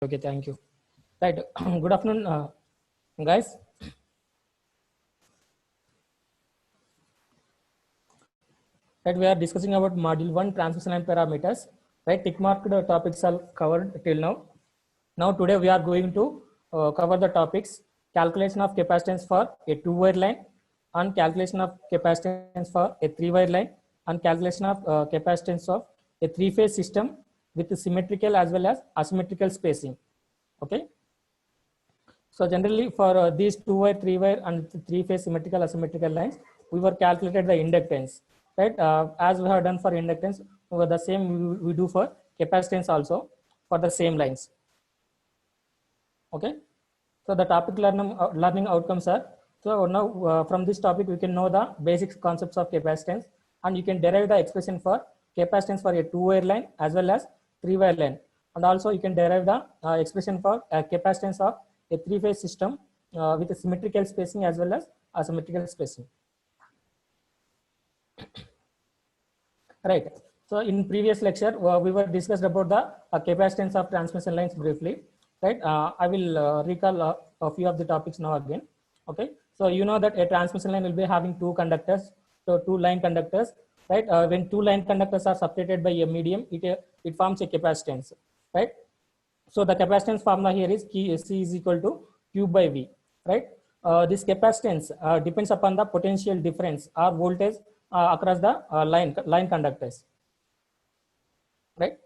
Okay, thank you. Right. Good afternoon, guys. Right, we are discussing about module 1 transmission line parameters. Right, tick marked topics are covered till now. Now today we are going to cover the topics: calculation of capacitance for a two-wire line, and calculation of capacitance for a three-wire line, and calculation of capacitance of a three-phase system with symmetrical as well as asymmetrical spacing. Okay. So generally for these two-wire, three-wire and three-phase symmetrical asymmetrical lines, we were calculated the inductance, right? As we have done for inductance, the same we do for capacitance also for the same lines. Okay. So the topic learning outcomes are, so now from this topic we can know the basic concepts of capacitance, and you can derive the expression for capacitance for a two-wire line as well as three-wire line, and also you can derive the expression for capacitance of a three-phase system with a symmetrical spacing as well as asymmetrical spacing. Right. So in previous lecture we were discussed about the capacitance of transmission lines briefly. Right. I will recall a few of the topics now again. Okay. So you know that a transmission line will be having two conductors, so two line conductors. Right. When two line conductors are separated by a medium, it forms a capacitance. Right. So the capacitance formula here is C is equal to Q by V, right? This capacitance depends upon the potential difference or voltage across the line conductors, right?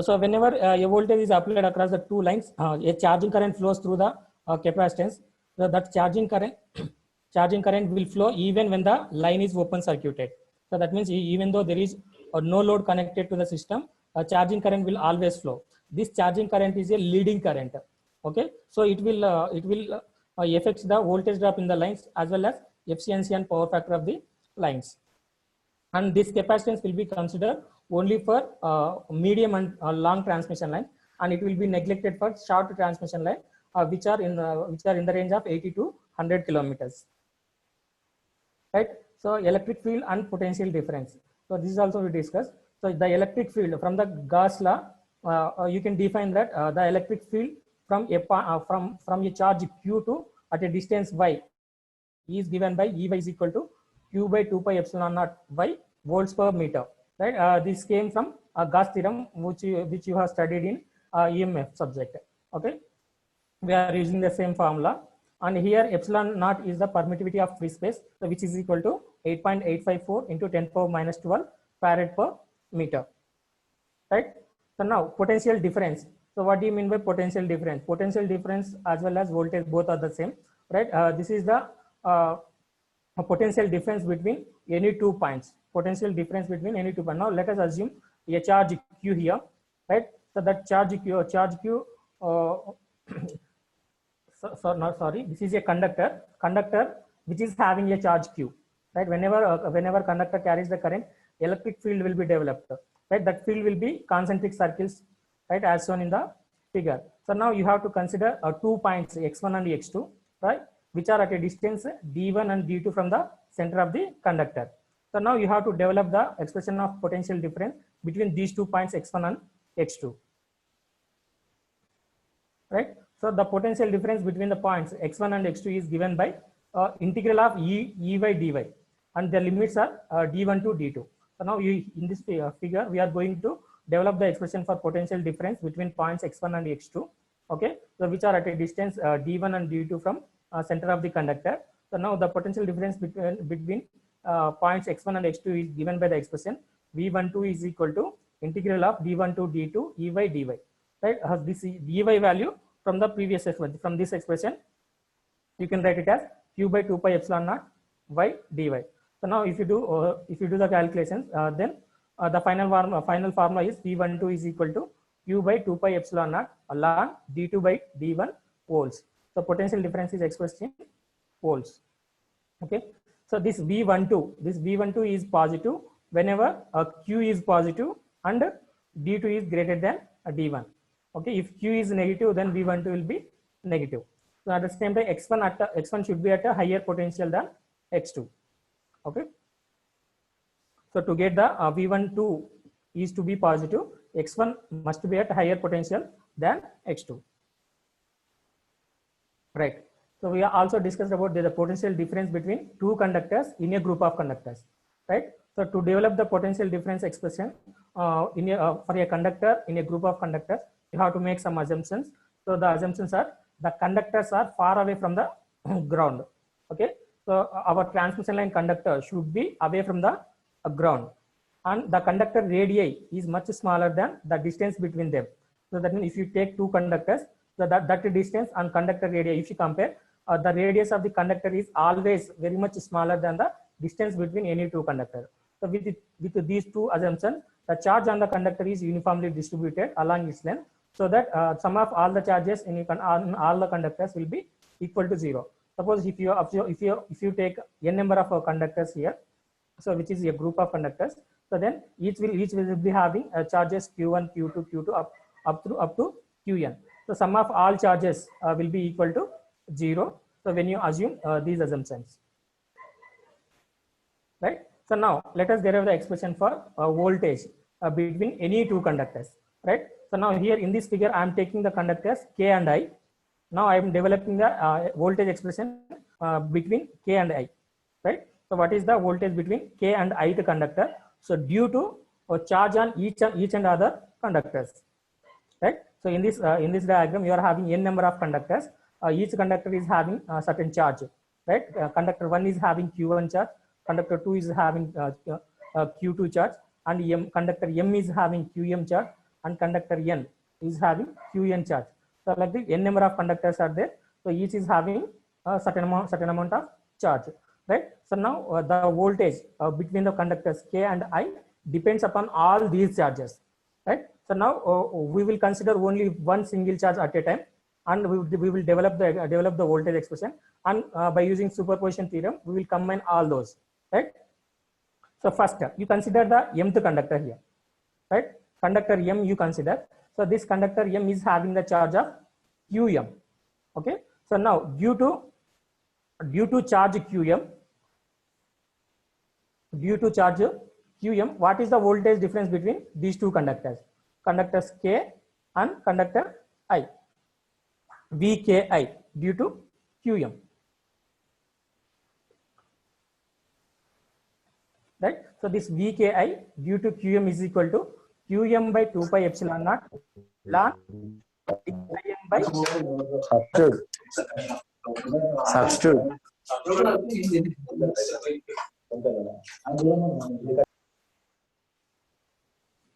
So whenever a voltage is applied across the two lines, a charging current flows through the capacitance. So that charging current charging current will flow even when the line is open circuited. So that means even though there is no load connected to the system, charging current will always flow. This charging current is a leading current. Okay, so it will affects the voltage drop in the lines as well as efficiency and power factor of the lines. And this capacitance will be considered only for medium and long transmission line, and it will be neglected for short transmission line, which are in the range of 80 to 100 kilometers. Right. So electric field and potential difference. So this is also we discussed. So the electric field from the Gauss law, you can define that the electric field from a charge q to at a distance y is given by Ey is equal to q by 2 pi epsilon naught by volts per meter. Right. This came from Gauss theorem, which you have studied in EMF subject. Okay. We are using the same formula. And here epsilon naught is the permittivity of free space, which is equal to 8.854 into 10 power minus 12 farad per meter. Right. So now potential difference. So what do you mean by potential difference? Potential difference as well as voltage both are the same. Right. This is the potential difference between any 2 points. Potential difference between any 2 points. Now let us assume a charge q here. Right. So that charge q sorry, this is a conductor which is having a charge q, right? Whenever conductor carries the current, electric field will be developed, right? That field will be concentric circles, right, as shown in the figure. So now you have to consider 2 points x1 and x2, right, which are at a distance d1 and d2 from the center of the conductor. So now you have to develop the expression of potential difference between these 2 points x1 and x2, right? So the potential difference between the points x1 and x2 is given by integral of E by dy, and the limits are d1 to d2. So now in this figure we are going to develop the expression for potential difference between points x1 and x2. Okay, so which are at a distance d1 and d2 from center of the conductor. So now the potential difference between points x1 and x2 is given by the expression v12 is equal to integral of d1 to d2 E by dy. Right, this dy value from the previous expression, from this expression, you can write it as q by 2 pi epsilon naught by dy. So now if you do the calculations, then the final formula is v12 is equal to q by 2 pi epsilon naught ln d2 by d1 volts. So potential difference is expressed in volts. Okay. So this v12 is positive whenever q is positive and d2 is greater than d1. Okay, if q is negative, then v12 will be negative. So at the same time, x1 should be at a higher potential than x2. Okay. So to get the v12 is to be positive, x1 must be at higher potential than x2. right? So we are also discussed about the potential difference between two conductors in a group of conductors, right? So to develop the potential difference expression for a conductor in a group of conductors, you have to make some assumptions. So the assumptions are the conductors are far away from the ground. Okay, so our transmission line conductor should be away from the ground, and the conductor radii is much smaller than the distance between them. So that means if you take two conductors, so that distance and conductor radii, if you compare, the radius of the conductor is always very much smaller than the distance between any two conductors. So with these two assumptions, the charge on the conductor is uniformly distributed along its length, so that sum of all the charges on all the conductors will be equal to 0. Suppose if you take n number of conductors here, so which is a group of conductors, so then each will be having charges q1, q2, q2 up to qn. So sum of all charges will be equal to 0. So when you assume these assumptions, right? So now let us derive the expression for voltage between any two conductors, right? So now here in this figure, I am taking the conductors K and I. Now I am developing the voltage expression between K and I, right? So what is the voltage between K and ith conductor? So due to a charge on each and other conductors, right? So in this diagram, you are having n number of conductors. Each conductor is having a certain charge, right? Conductor 1 is having q1 charge, conductor 2 is having q2 charge, and conductor m is having qm charge, and conductor n is having qn charge. So like the n number of conductors are there, so each is having a certain amount of charge, right? So now the voltage between the conductors K and I depends upon all these charges, right? So now we will consider only one single charge at a time, and we will develop the voltage expression, and by using superposition theorem, we will combine all those, right? So first you consider the mth conductor here, right? Conductor m you consider. So this conductor m is having the charge of qm. Okay. So now due to charge qm, what is the voltage difference between these two conductors? Conductors K and conductor I. VKI due to qm. Right. So this VKI due to qm is equal to qm by 2 pi epsilon naught ln Im by substitute.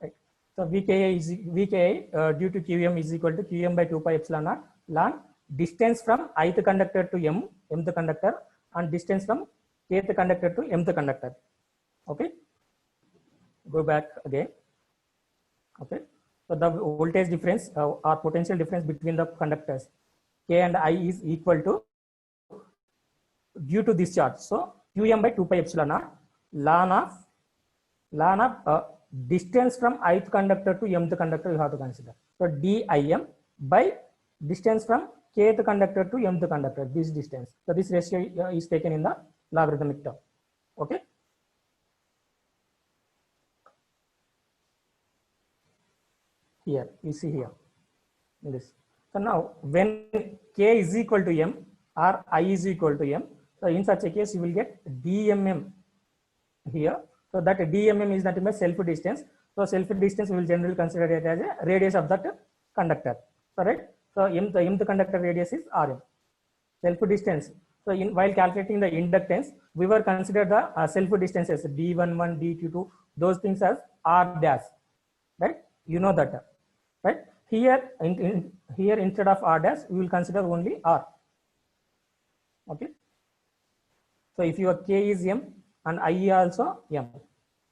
Right. So VKI due to qm is equal to qm by 2 pi epsilon naught ln distance from ith conductor to mth conductor, and distance from kth conductor to mth conductor. Okay, go back again. Okay, so the voltage difference or potential difference between the conductors K and I is equal to, due to this charge, so qm by 2 pi epsilon naught ln of distance from ith conductor to mth conductor you have to consider. So dim by distance from kth conductor to mth conductor, this distance. So this ratio is taken in the logarithmic term. Okay. Here you see here in this. So now when K is equal to m or I is equal to m, so in such a case you will get dmm here. So that dmm is nothing but self distance. So self distance we will generally consider it as a radius of that conductor. So right. So the mth conductor radius is rm. Self distance. So while calculating the inductance, we were consider the self distances d11, d22, those things as r dash. Right. You know that. Right. Here here instead of r dash, we will consider only r. Okay. So if your K is m and I also m,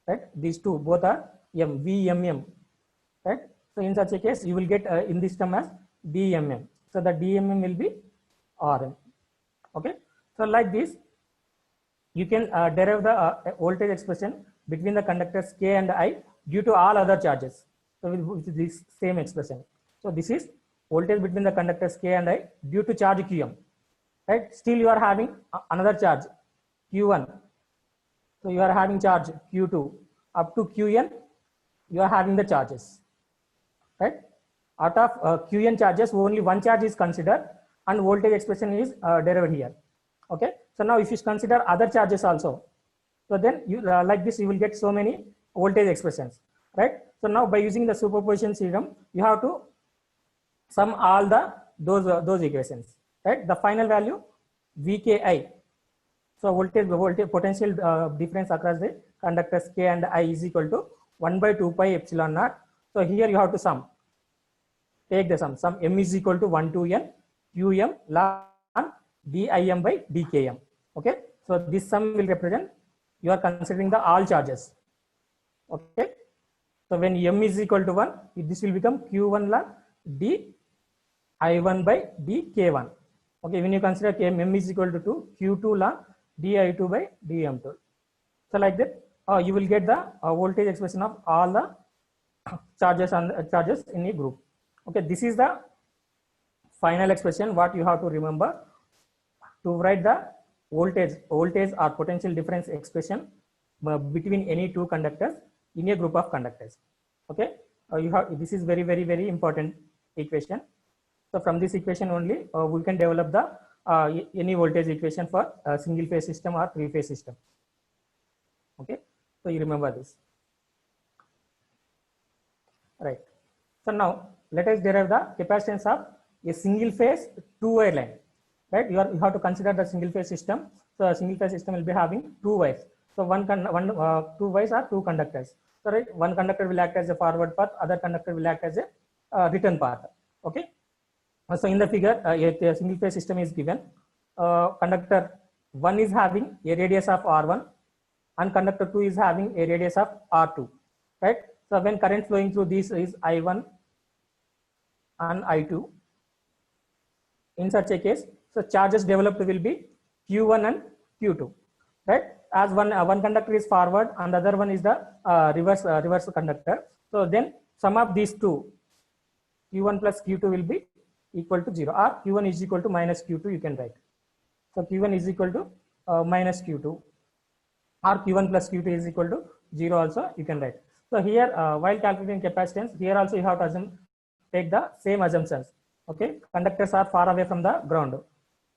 right? These two both are m, VMM, right? So in such a case, you will get in this term as DMM. So the DMM will be RM. Okay. So like this, you can derive the voltage expression between the conductors K and I due to all other charges. So with this same expression. So this is voltage between the conductors K and I due to charge Qm. Right? Still you are having another charge Q1. So you are having charge Q2 up to Qn. You are having the charges. Right? Out of Qn charges, only one charge is considered, and voltage expression is derived here. Okay, so now if you consider other charges also, so then you like this you will get so many voltage expressions, right? So now by using the superposition theorem, you have to sum all the those equations, right? The final value VKI. So voltage potential difference across the conductors K and I is equal to 1 by 2 pi epsilon naught. So here you have to sum. Take the sum. Sum m is equal to 1 to n qm ln dim by dkm. Okay. So this sum will represent, you are considering the all charges. Okay. So when m is equal to 1, this will become q1 ln d I1 by dk1. Okay. When you consider m is equal to 2, q2 ln di2 by dm2. So like that, you will get the voltage expression of all the charges and charges in a group. Okay, this is the final expression. What you have to remember to write the voltage or potential difference expression between any two conductors in a group of conductors. Okay, this is very important equation. So from this equation only we can develop the any voltage equation for a single phase system or three phase system. Okay, so you remember this, right? So now let us derive the capacitance of a single phase two-wire line, right? You have to consider the single phase system. So a single phase system will be having two wires. So two wires are two conductors. So right, one conductor will act as a forward path, other conductor will act as a return path. Okay. So in the figure, a single phase system is given. Conductor 1 is having a radius of R1 and conductor 2 is having a radius of R2, right? So when current flowing through this is I1 and I2, in such a case, so charges developed will be Q1 and Q2, right? As one conductor is forward and the other one is the reverse conductor. So then sum of these two, Q1 plus Q2 will be equal to 0, or Q1 is equal to minus Q2 you can write. So Q1 is equal to minus Q2, or Q1 plus Q2 is equal to 0 also you can write. So here while calculating capacitance, here also you have to take the same assumptions. Okay, conductors are far away from the ground.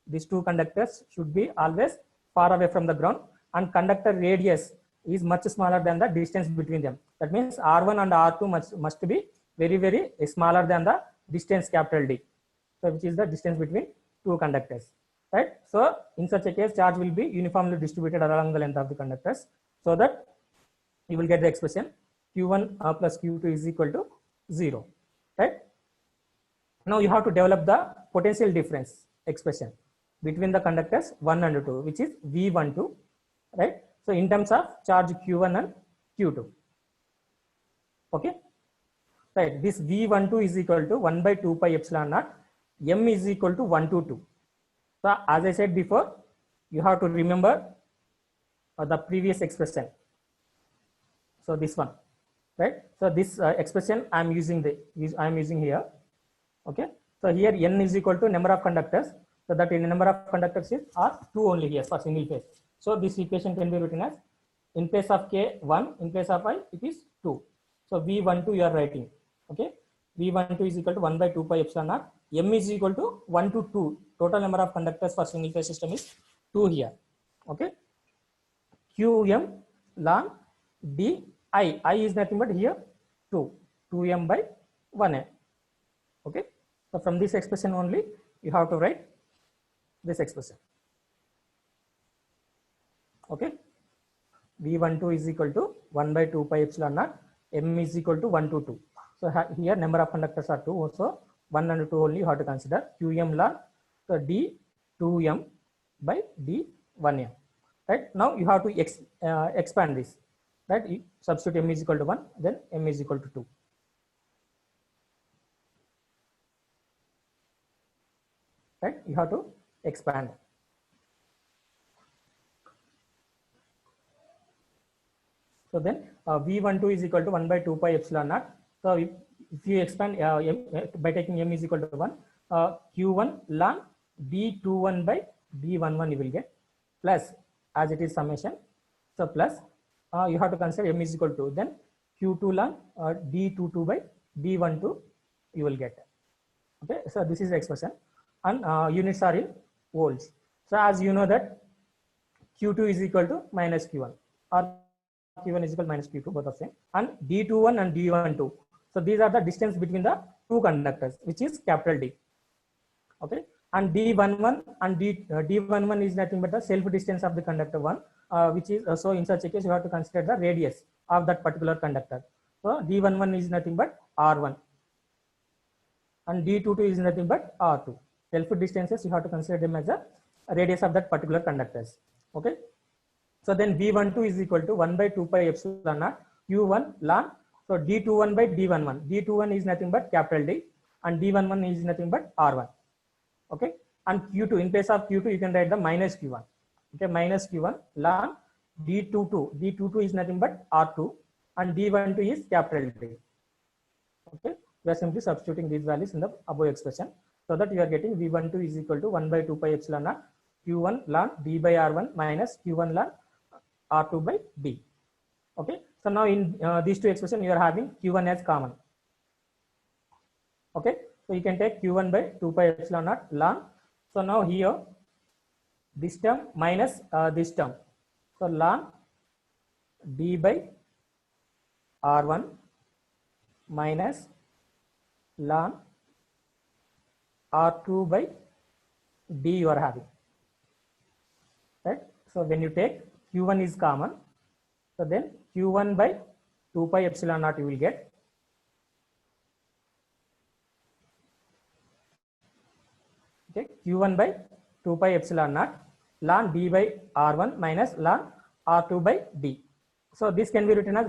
These two conductors should be always far away from the ground, and conductor radius is much smaller than the distance between them. That means R1 and R2 must be very smaller than the distance capital D. So which is the distance between two conductors, right? So in such a case, charge will be uniformly distributed along the length of the conductors, so that you will get the expression Q1 plus Q2 is equal to 0, right? Now you have to develop the potential difference expression between the conductors 1 and 2, which is V12, right? So in terms of charge Q1 and Q2, okay, right? This V12 is equal to 1 by 2 pi epsilon naught, m is equal to 1 to 2. So as I said before, you have to remember the previous expression. So this one, right? So this expression I am using here. Okay. So here n is equal to number of conductors. So that in number of conductors are 2 only here for single phase. So this equation can be written as, in place of k 1, in place of I it is 2. So V12 you are writing. Okay. V12 is equal to 1 by 2 pi epsilon naught. M is equal to 1 to 2. Total number of conductors for single phase system is 2 here. Okay. Qm ln d I is nothing but here 2m by 1n. Okay. So from this expression only you have to write this expression. Okay. V12 is equal to 1 by 2 pi epsilon naught. M is equal to 1 to 2. So here number of conductors are 2. Also 1 and 2 only you have to consider. Qm ln so d 2m by d 1m. Right. Now you have to expand this. Right. You substitute m is equal to 1, then m is equal to 2. Right. You have to expand. So then V12 is equal to 1 by 2 pi epsilon naught. So if you expand by taking m is equal to 1, Q1 ln D21 by D11 you will get, plus as it is summation. So plus you have to consider m is equal to, then Q2 ln D22 by D12 you will get. Okay. So this is the expression. and units are in volts. So as you know that Q2 is equal to minus Q1 or Q1 is equal to minus Q2, both of them, and D21 and D12. So these are the distance between the two conductors, which is capital D. Okay, and D11 and D11 is nothing but the self distance of the conductor 1, which is so in such a case you have to consider the radius of that particular conductor. So D11 is nothing but R1 and D22 is nothing but R2. Self distances you have to consider them as the radius of that particular conductors. Okay, so then V12 is equal to 1 by 2 pi epsilon naught Q1 ln. So D21 by D11. D21 is nothing but capital D and D11 is nothing but R1. Okay, and Q2, in place of Q2 you can write the minus Q1. Okay, minus Q1 ln D22. D22 is nothing but R2 and D12 is capital D. Okay, we are simply substituting these values in the above expression, so that you are getting V12 is equal to 1 by 2 pi epsilon naught Q1 ln D by R1 minus Q1 ln R2 by D. Okay, so now in these two expressions you are having Q1 as common. Okay, so you can take Q1 by 2 pi epsilon naught ln. So now here this term minus this term. So ln D by R1 minus ln R2 by D you are having. Right. So when you take Q1 is common, so then Q1 by 2 pi epsilon naught you will get. Okay, Q1 by 2 pi epsilon naught ln D by R1 minus ln R2 by D. So this can be written as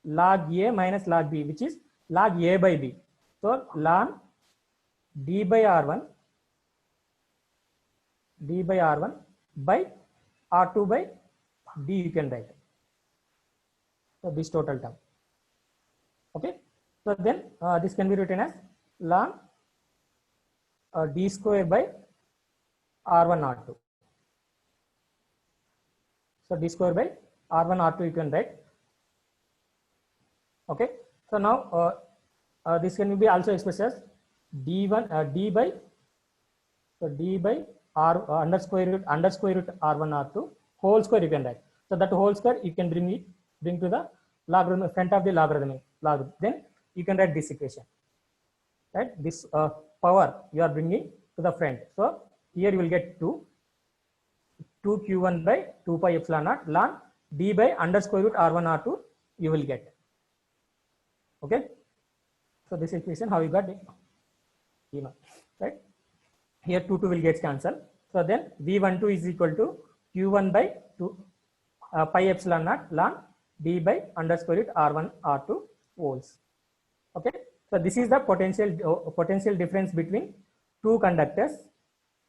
log A minus log B, which is log A by B. So ln D by R1 by R2 by D you can write. So this total term. Okay, so then this can be written as ln D square by R1 R2. So D square by R1 R2 you can write. Okay, so now this can be also expressed as D1 D by R underscore root R1 R2 whole square you can write. So that whole square you can bring to the logarithm front of the logarithm. Then you can write this equation. Right, this power you are bringing to the front. So here you will get 2 Q1 by 2 pi epsilon naught ln D by underscore root R1 R2 you will get. Okay, so this equation how you got it, you know, right? Here 2 will get cancelled. So then V12 is equal to Q1 by 2 pi epsilon naught ln D by underscore root R1 R2 volts. Okay, so this is the potential difference between two conductors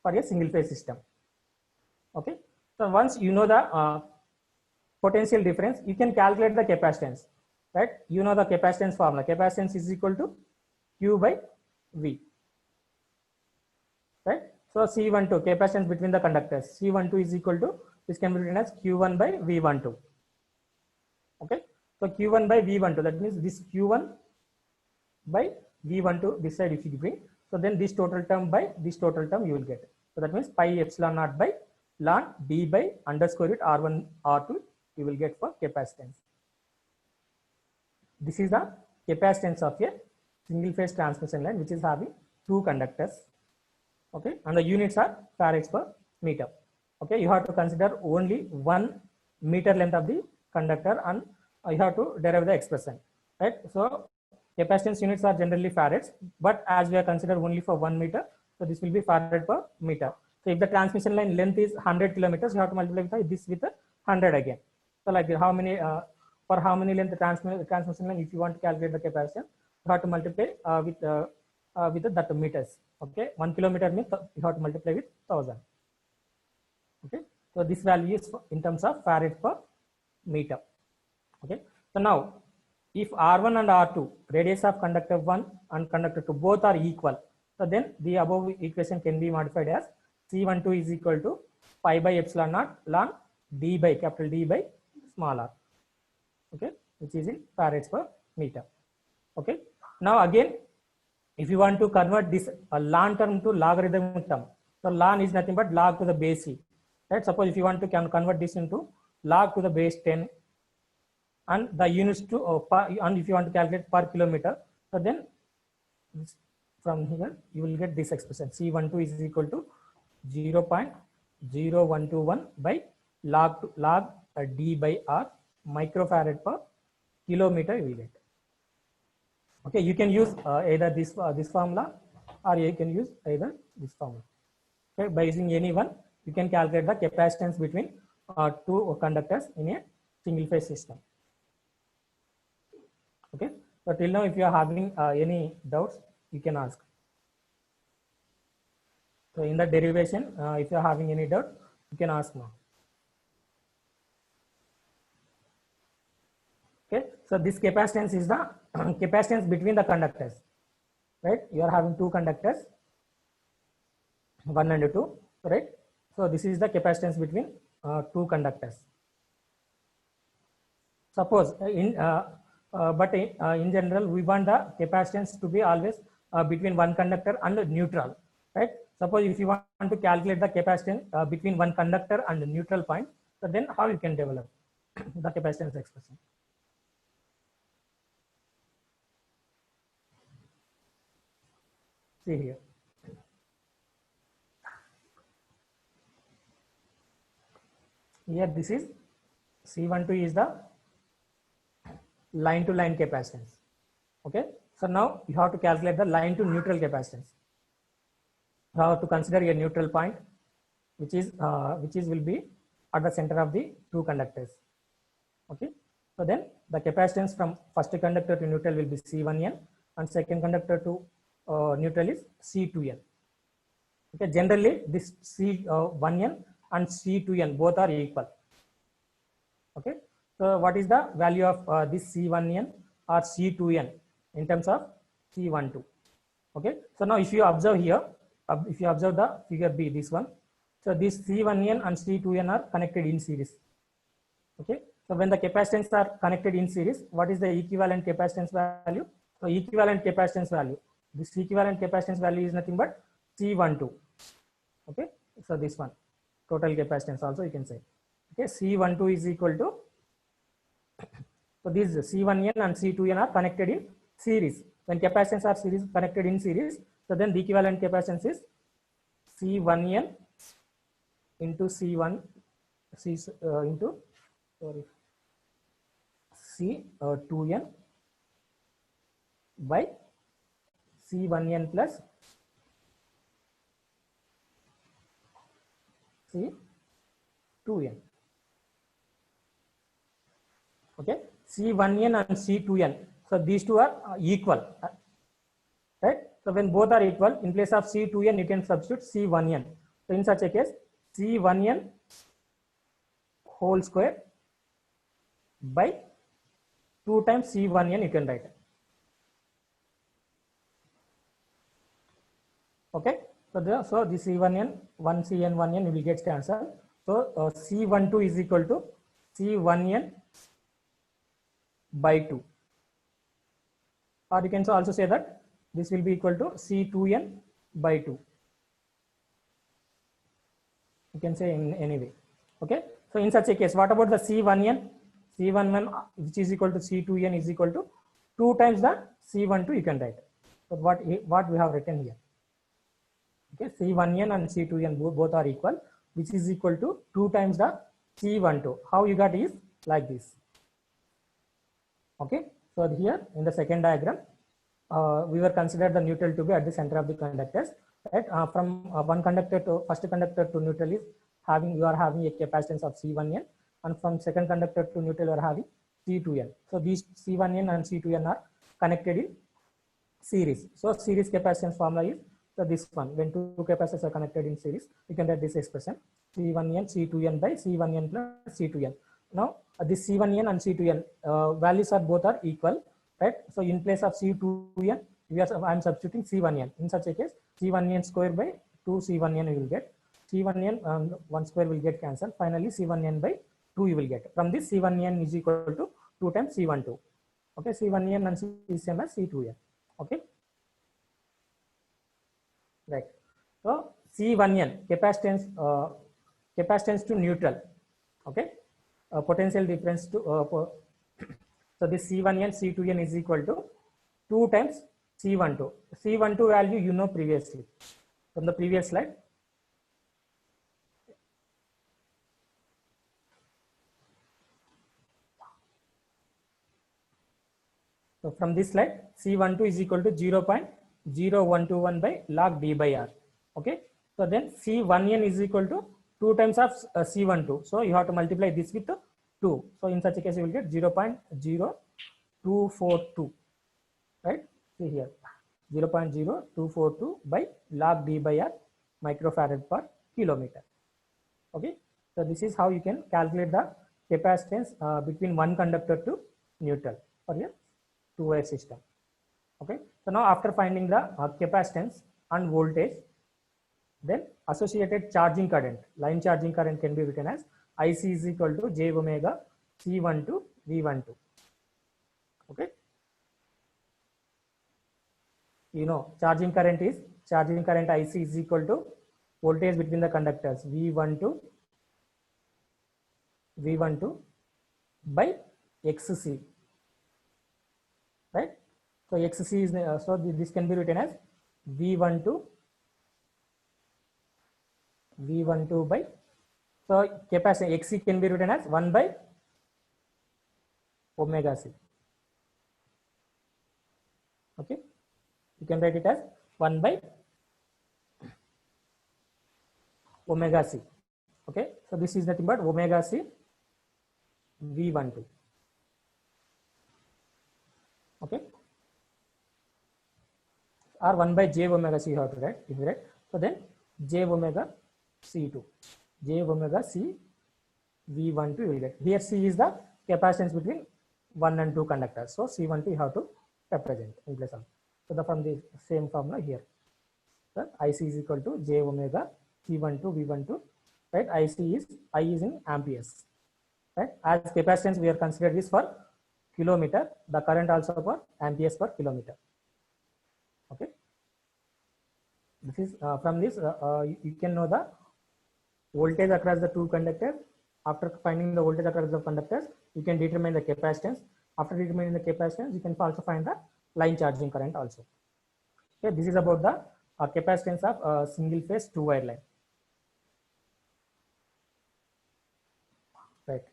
for a single phase system. Okay, so once you know the potential difference, you can calculate the capacitance. Right, you know the capacitance formula. Capacitance is equal to Q by V. Right, so C12 capacitance between the conductors. C12 is equal to, this can be written as Q1 by V12. Okay, so Q1 by V12, that means this Q1 by V12 this side if you bring, so then this total term by this total term you will get. So that means pi epsilon naught by ln D by underscore root R1 R2 you will get for capacitance. This is the capacitance of a single phase transmission line which is having two conductors. Okay, and the units are farads per meter. Okay, you have to consider only 1 meter length of the conductor and you have to derive the expression. Right, so capacitance units are generally farads, but as we are considered only for 1 meter, so this will be farad per meter. So if the transmission line length is 100 kilometers, you have to multiply this with 100 again. So like how many for how many length transmission line, if you want to calculate the capacitance, you have to multiply with that meters. Okay, 1 kilometer means you have to multiply with 1000. Okay, so this value is in terms of farad per meter. Okay, so now if R1 and R2 radius of conductor 1 and conductor 2 both are equal, so then the above equation can be modified as C12 is equal to pi by epsilon naught ln D by capital D by small r. Okay, which is in farads per meter. Okay, now again if you want to convert this ln term to logarithmic term, so ln is nothing but log to the base c, right? Suppose if you want to convert this into log to the base 10, and the units to and if you want to calculate per kilometer, so then from here you will get this expression, C12 is equal to 0.0121 by log d by r microfarad per kilometer you will get. Okay, you can use either this formula, or you can use either this formula. Okay, by using any one, you can calculate the capacitance between two conductors in a single phase system. Okay, so till now, if you are having any doubts, you can ask. So in the derivation, if you are having any doubt, you can ask now. Okay, so this capacitance is the capacitance between the conductors, right? You are having two conductors, 1 and 2, right? So this is the capacitance between two conductors. Suppose in general, we want the capacitance to be always between one conductor and neutral, right? Suppose if you want to calculate the capacitance between one conductor and the neutral point, so then how you can develop the capacitance expression? See here. Here this is C12 is the line to line capacitance. Okay, so now you have to calculate the line to neutral capacitance. You have to consider a neutral point, which will be at the center of the two conductors. Okay, so then the capacitance from first conductor to neutral will be C1n, and second conductor to neutral is C2n. Okay, generally this C1n and C2n both are equal. Okay, so what is the value of this C1n or C2n in terms of C12? Okay, so now if you observe here, if you observe the figure B, this one, so this C1n and C2n are connected in series. Okay, so when the capacitance are connected in series, what is the equivalent capacitance value? So equivalent capacitance value, this equivalent capacitance value is nothing but C12. Okay, so this one, total capacitance also you can say. Okay, C12 is equal to, so these C1n and C2n are connected in series. When capacitance are connected in series, so then the equivalent capacitance is C1n into C2n by C1n plus C2n. Okay, C1n and C2n. So these two are equal, right? So when both are equal, in place of C2n, you can substitute C1n. So in such a case, C1n whole square by 2 times C1n you can write. Okay, so this C1n, 1cn, 1n you will get cancelled. So C12 is equal to C1n by 2. Or you can also say that this will be equal to C2n by 2. You can say in any way. Okay, so in such a case, what about the C1n? C1n, which is equal to C2n, is equal to 2 times the C12 you can write. So what we have written here. Okay, C1n and C2n both are equal, which is equal to 2 times the C12. How you got is like this. Okay, so here in the second diagram, we were considered the neutral to be at the center of the conductors. Right, from one conductor to first conductor to neutral is you are having a capacitance of C1n, and from second conductor to neutral you are having C2n. So these C1n and C2n are connected in series. So series capacitance formula is this one. When two capacitors are connected in series, you can write this expression C1n C2n by C1n plus C2n. Now this C1n and C2n values are both are equal, right? So in place of C2n, I am substituting C1n. In such a case, C1n square by 2 C1n you will get. C1n 1 square will get cancelled. Finally, C1n by 2 you will get. From this, C1n is equal to 2 times C12. Okay, C1n and C is same as C2n. Okay. right? So C1n capacitance to neutral, okay? Potential difference to so this C1n C2n is equal to 2 times C12. C12 value you know previously from the previous slide. So from this slide, C12 is equal to 0.0121 by log D by R. Okay. So then C1n is equal to 2 times of C12. So you have to multiply this with 2. So in such a case, you will get 0.0242. Right. See here, 0.0242 by log D by R microfarad per kilometer. Okay. So this is how you can calculate the capacitance between one conductor to neutral for your two-wire system. Okay. So now after finding the capacitance and voltage, then associated charging current, line charging current can be written as IC is equal to J omega C12 V12. Okay. You know, charging current IC is equal to voltage between the conductors V12 by XC, right? So XC is so this can be written as V12 by, so capacity XC can be written as 1 by omega C. Okay, you can write it as 1 by omega C. Okay, so this is nothing but omega C V12. Okay, or 1 by j omega C you have to write, if you write. So then j omega C2, j omega C V12 you will get. Here C is the capacitance between 1 and 2 conductors. So C12 you have to represent in place of. So from the same formula here. So IC is equal to j omega C12 V12, right? I is in amperes, right? As capacitance we are considered this for kilometer, the current also for amperes per kilometer. Okay. This is from this you can know the voltage across the two conductors. After finding the voltage across the conductors, you can determine the capacitance. After determining the capacitance, you can also find the line charging current also. Okay, this is about the capacitance of single phase two wire line. Right.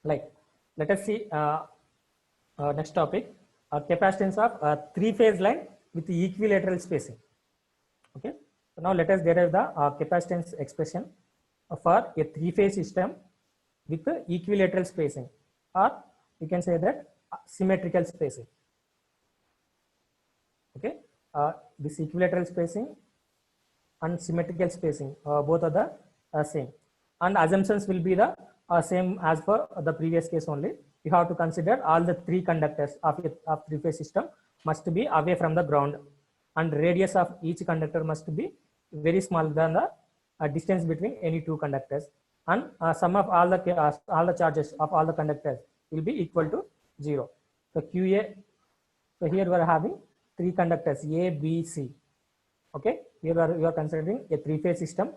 Like, let us see next topic, capacitance of three-phase line with the equilateral spacing. Okay, so now let us derive the capacitance expression for a three-phase system with the equilateral spacing, or you can say that symmetrical spacing. Okay, this equilateral spacing and symmetrical spacing both are the same, and assumptions will be the same as for the previous case only. You have to consider all the three conductors of three-phase system must be away from the ground, and radius of each conductor must be very small than the distance between any two conductors, and sum of all the charges of all the conductors will be equal to 0. So QA, so here we are having three conductors A, B, C. Okay, here you are considering a three-phase system.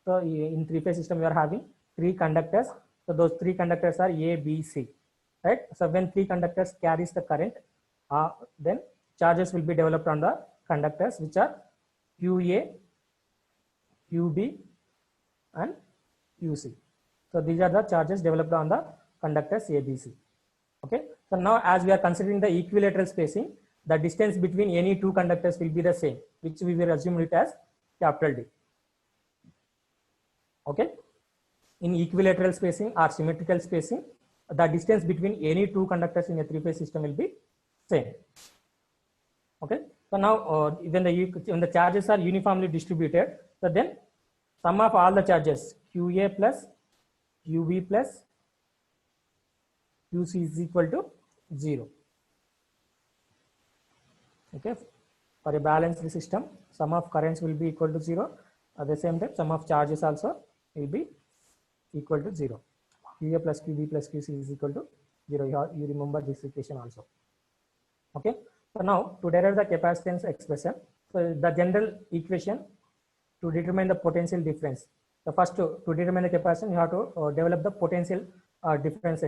So in three-phase system you are having three conductors. So those three conductors are A, B, C, right? So when three conductors carries the current, then charges will be developed on the conductors, which are QA, QB, and QC. So these are the charges developed on the conductors ABC. Okay. So now as we are considering the equilateral spacing, the distance between any two conductors will be the same, which we will assume it as capital D. Okay. In equilateral spacing or symmetrical spacing, the distance between any two conductors in a three-phase system will be same. Okay. So now when the charges are uniformly distributed, so then sum of all the charges QA plus QB plus QC is equal to 0. Okay, for a balanced system, sum of currents will be equal to 0. At the same time, sum of charges also will be equal to 0. QA plus QB plus QC is equal to 0. You remember this equation also. Okay, so now to derive the capacitance expression, so the general equation to determine the potential difference. The first to determine the capacitance, you have to develop the potential difference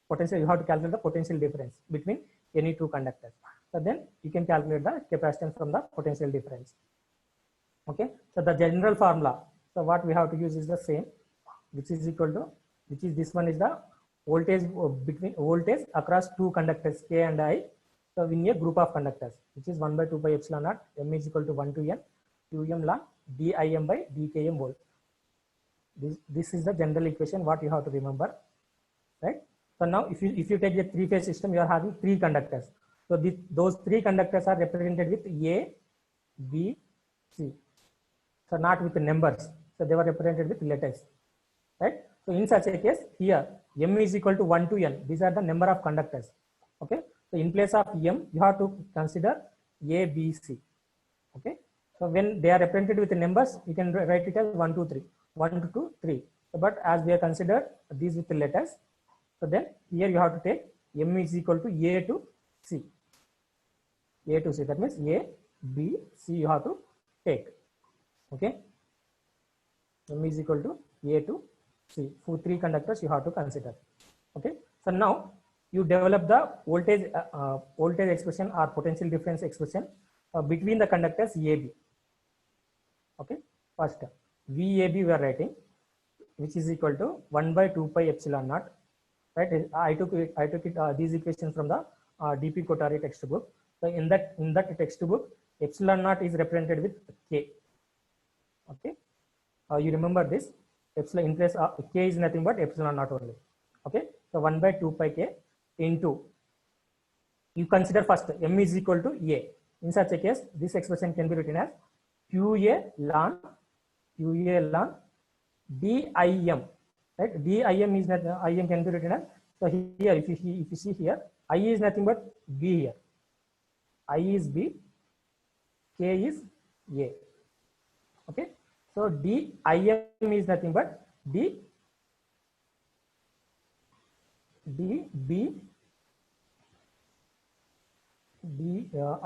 potential. You have to calculate the potential difference between any two conductors. So then you can calculate the capacitance from the potential difference. Okay, so the general formula. So what we have to use is the same, which is equal to, which is this one is the voltage between voltage across two conductors K and I. So in a group of conductors, which is 1 by 2 pi epsilon naught, M is equal to 1 to N, Qm ln Dim by Dkm volt. This is the general equation what you have to remember, right? So now if you take a three-phase system, you are having three conductors. So those three conductors are represented with A, B, C. So not with the numbers. So they were represented with letters, right? So in such a case, here M is equal to 1 to N. These are the number of conductors. Okay. So in place of M, you have to consider A, B, C. Okay. So when they are represented with the numbers, you can write it as 1, 2, 3. 1, 2, 3. So, but as we are considered these with the letters, so then here you have to take M is equal to A to C. A to C. That means A, B, C you have to take. Okay. M is equal to A to C. For three conductors you have to consider. Okay. So now you develop the voltage expression or potential difference expression between the conductors AB. Okay. First VAB we are writing, which is equal to 1 by 2 pi epsilon naught. Right. I took it these equations from the DP Kothari textbook. So in that textbook, epsilon naught is represented with K. Okay. You remember this, epsilon in place K is nothing but epsilon naught only. Okay. So 1 by 2 pi K into, you consider first M is equal to A. In such a case, this expression can be written as QA ln DIM. Right? DIM is not, IM can be written as, so here if you see here, I is nothing but B here. I is B, K is A. Okay. So DIM is nothing but I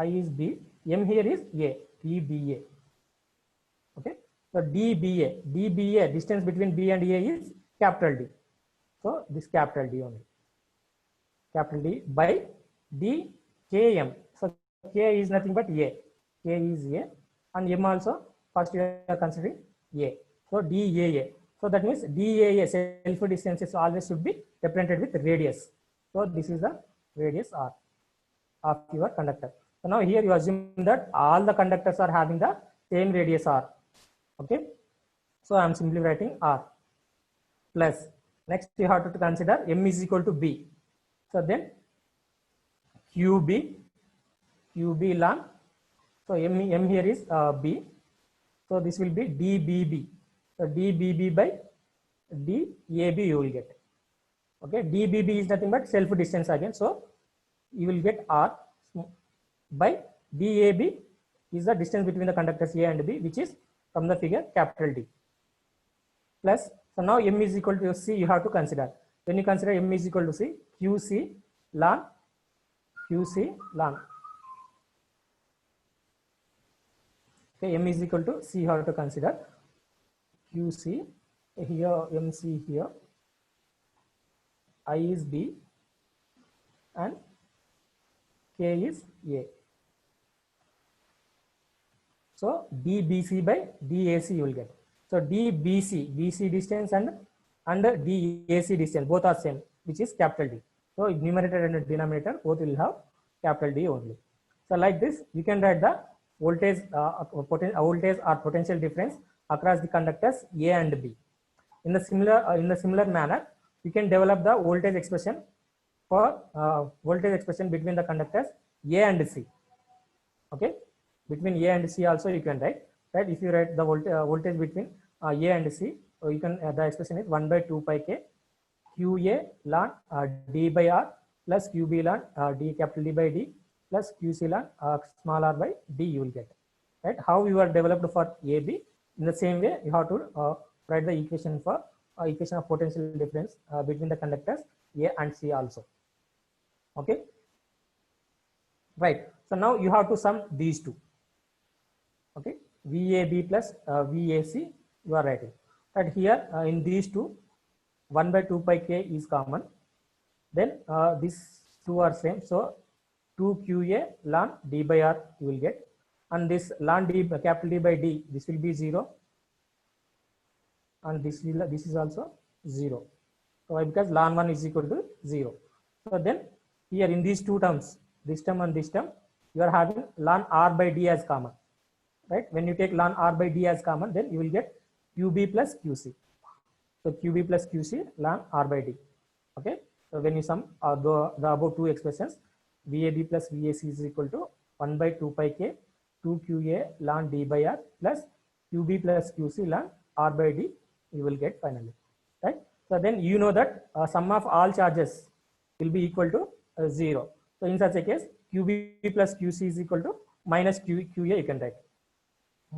is B, M here is A, DBA. Okay. So DBA, distance between B and A is capital D. So this capital D only. Capital D by DKM. So K is nothing but A. K is A. And M also, first we are considering A. So DAA. So that means DAA, self distances always should be represented with radius. So this is the radius R of your conductor. So now here you assume that all the conductors are having the same radius R. Okay. So I am simply writing R plus, next you have to consider M is equal to B. So then QB ln, so M here is B. So this will be DBB. So DBB by DAB you will get. Okay. DBB is nothing but self distance again. So you will get R by DAB is the distance between the conductors A and B, which is from the figure capital D. Plus, so now M is equal to C you have to consider. When you consider M is equal to C, QC ln. Okay, M is equal to C you have to consider. QC here, MC here, I is B and K is A. So DBC by DAC you will get. So DBC, BC distance and DAC distance both are same, which is capital D. So numerator and denominator both will have capital D only. So like this, you can write the voltage, voltage or potential difference across the conductors A and B. In the similar manner, you can develop the voltage expression for voltage expression between the conductors A and C. Okay, between A and C also you can write. If you write the voltage between A and C, so you can the expression is 1 by 2 pi K QA ln D by R plus QB ln D capital D by D plus QC ln small r by D you will get. Right? How you are developed for AB, in the same way you have to write the equation for equation of potential difference between the conductors A and C also. Okay. Right. So now you have to sum these two. Okay. VAB plus VAC you are writing. But here in these two, 1 by 2 pi k is common. Then these two are same. So 2QA ln D by R you will get. And this ln D capital D by D, this will be 0. And this is also 0. So why? Because ln 1 is equal to 0. So then here in these two terms, this term and this term, you are having ln R by D as common. Right? When you take ln R by D as common, then you will get QB plus QC. So QB plus QC ln R by D. Okay. So when you sum the above two expressions, VAB plus VAC is equal to 1 by 2 pi k 2QA ln D by R plus QB plus QC ln R by D you will get finally. Right. So then you know that sum of all charges will be equal to 0. So in such a case, QB plus QC is equal to minus QA you can write.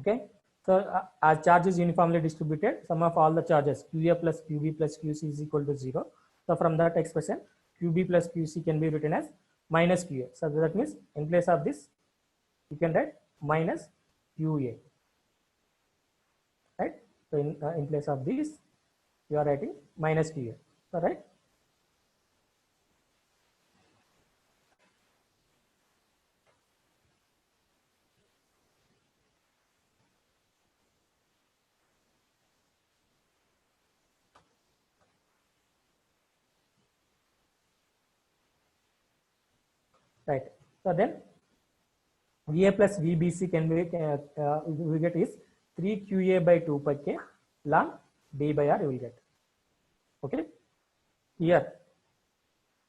Okay. So as charge is uniformly distributed, sum of all the charges QA plus QB plus QC is equal to 0. So from that expression, QB plus QC can be written as minus QA. So that means in place of this, you can write minus QA. Right. So in place of this, you are writing minus QA. So right. Right. So then VA plus VBC can be we get is 3QA by 2 pi k ln D by R you will get. Okay. Here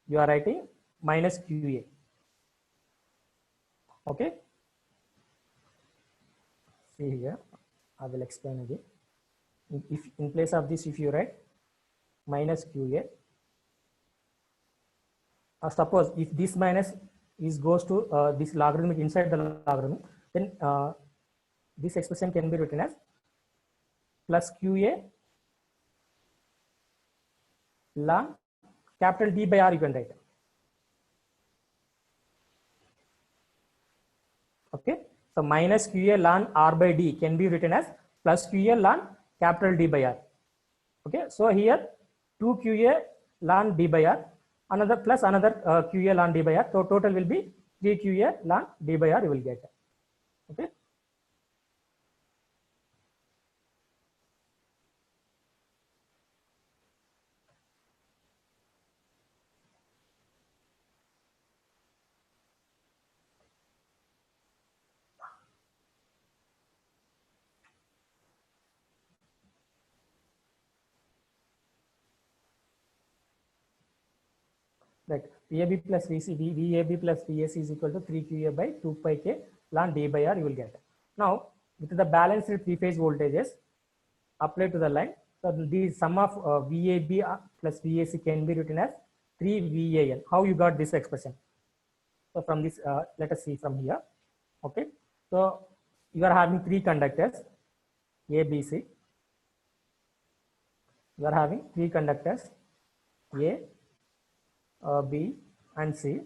you are writing minus QA. Okay. See here, I will explain again. If in place of this, if you write minus QA, suppose if this minus is goes to this logarithmic inside the logarithm, then this expression can be written as plus QA ln capital D by R you can write. Okay. So minus QA ln R by D can be written as plus QA ln capital D by R. Okay. So here 2QA ln D by R, another plus another QA ln D by R. So total will be 3QA ln D by R you will get. Okay. Right. VAB plus VAB plus VAC is equal to 3QA by 2 pi k ln D by R you will get. Now with the balanced three phase voltages applied to the line, so the sum of VAB plus VAC can be written as 3 VAN. How you got this expression? So from this, let us see from here. Okay. So you are having three conductors A, B, C. You are having three conductors A, B and C,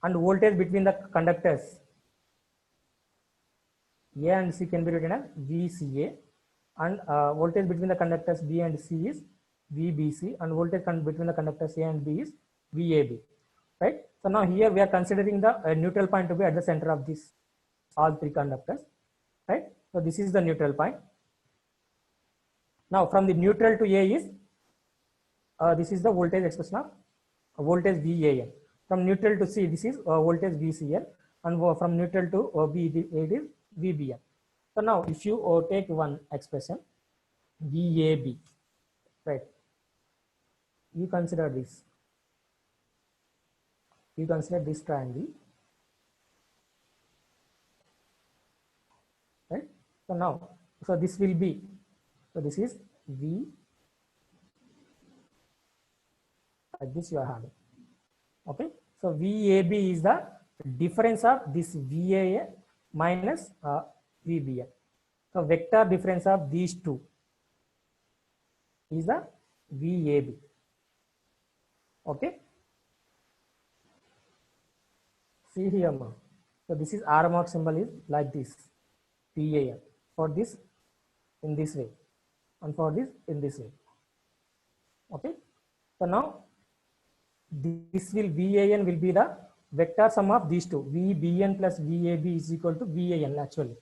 and voltage between the conductors A and C can be written as VCA, and voltage between the conductors B and C is VBC, and voltage between the conductors A and B is VAB. Right. So now here we are considering the neutral point to be at the center of this all three conductors. Right. So this is the neutral point. Now from the neutral to A is this is the voltage expression of voltage VAN. From neutral to C, this is voltage VCN, and from neutral to B, it is VBN. So now, if you take one expression VAB, right? You consider this. You consider this triangle, right? So now, so this will be, so this is V like this you are having. Okay, so VAB is the difference of this VAA minus VBA. So vector difference of these two is the VAB. Okay, see here now. So this is R mark symbol is like this, PAN, for this in this way and for this in this way. Okay, so now this will VAN will be the vector sum of these two, VBN plus VAB is equal to VAN actually.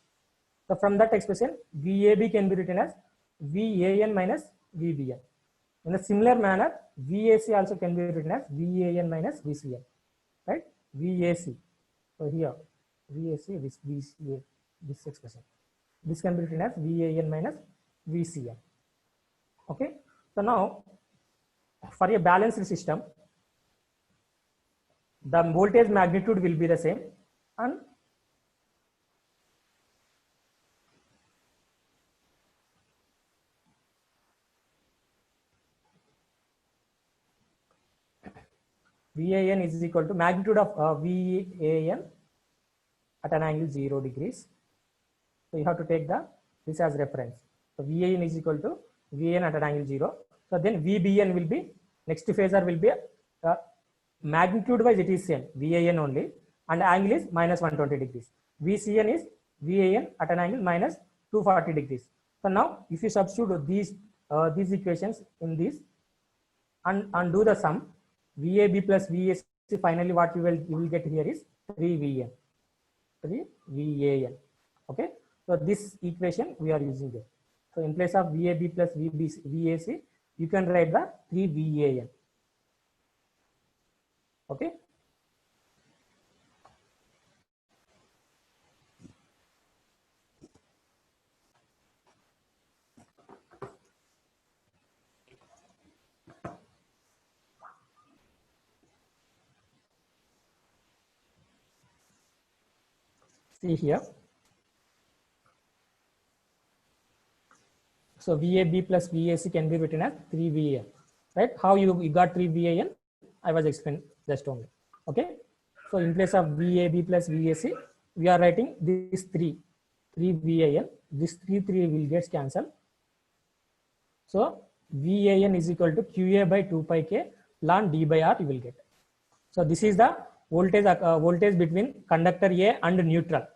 So from that expression, VAB can be written as VAN minus VBN. In a similar manner, VAC also can be written as VAN minus VCN, right? VAC. So here, VAC, this VCA, this expression. This can be written as VAN minus VCN. Okay. So now, for a balanced system, the voltage magnitude will be the same, and VAN is equal to magnitude of VAN at an angle 0 degrees. So you have to take this as reference. So VAN is equal to VAN at an angle 0. So then VBN will be, next phasor will be magnitude wise it is same, VAN only, and angle is minus 120 degrees. VCN is VAN at an angle minus 240 degrees. So now if you substitute these equations in this and do the sum, VAB plus VAC, finally what you will get here is 3VN, 3VAN. Okay, so this equation we are using there. So in place of VAB plus VAC, you can write the 3VAN. Okay. See here. So VAB plus VAC can be written as 3VAN, right? How you got 3VAN? I was explaining just only. Okay. So in place of VAB plus VAC, we are writing this 3VAN. This 3 will get cancelled. So VAN is equal to QA by 2 pi K ln D by R you will get. So this is the voltage between conductor A and neutral.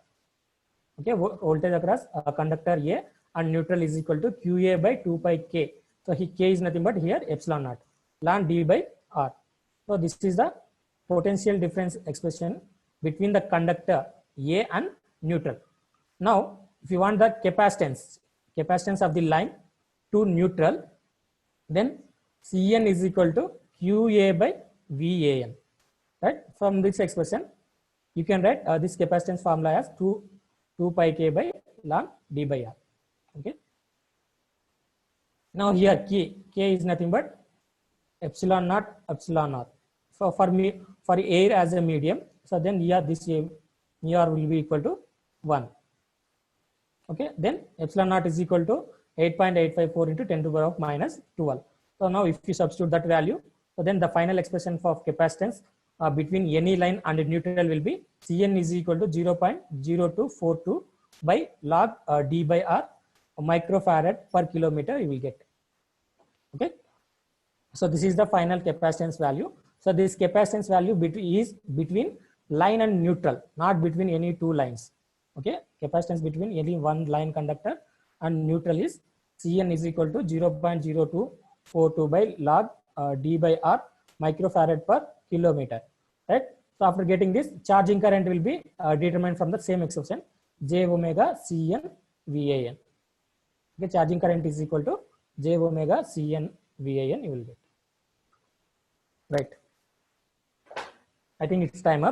Okay, voltage across conductor A and neutral is equal to QA by 2 pi K. So K is nothing but here epsilon naught ln D by R. So this is the potential difference expression between the conductor A and neutral. Now, if you want the capacitance of the line to neutral, then Cn is equal to QA by VAN. Right? From this expression, you can write this capacitance formula as 2 pi K by ln D by R. Okay. Now here K is nothing but epsilon naught. So for air as a medium, so then here this mu r will be equal to 1. Okay, then epsilon naught is equal to 8.854 into 10 to the power of minus 12. So now if you substitute that value, so then the final expression for capacitance between any line and neutral will be Cn is equal to 0.0242 by log D by R microfarad per kilometer you will get. Okay, so this is the final capacitance value. So this capacitance value is between line and neutral, not between any two lines. Okay, capacitance between any one line conductor and neutral is Cn is equal to 0.0242 by log D by R microfarad per kilometer. Right. So after getting this, charging current will be determined from the same expression, J omega Cn VAN. Okay, charging current is equal to J omega Cn VAN you will get. Right. I think it's time up.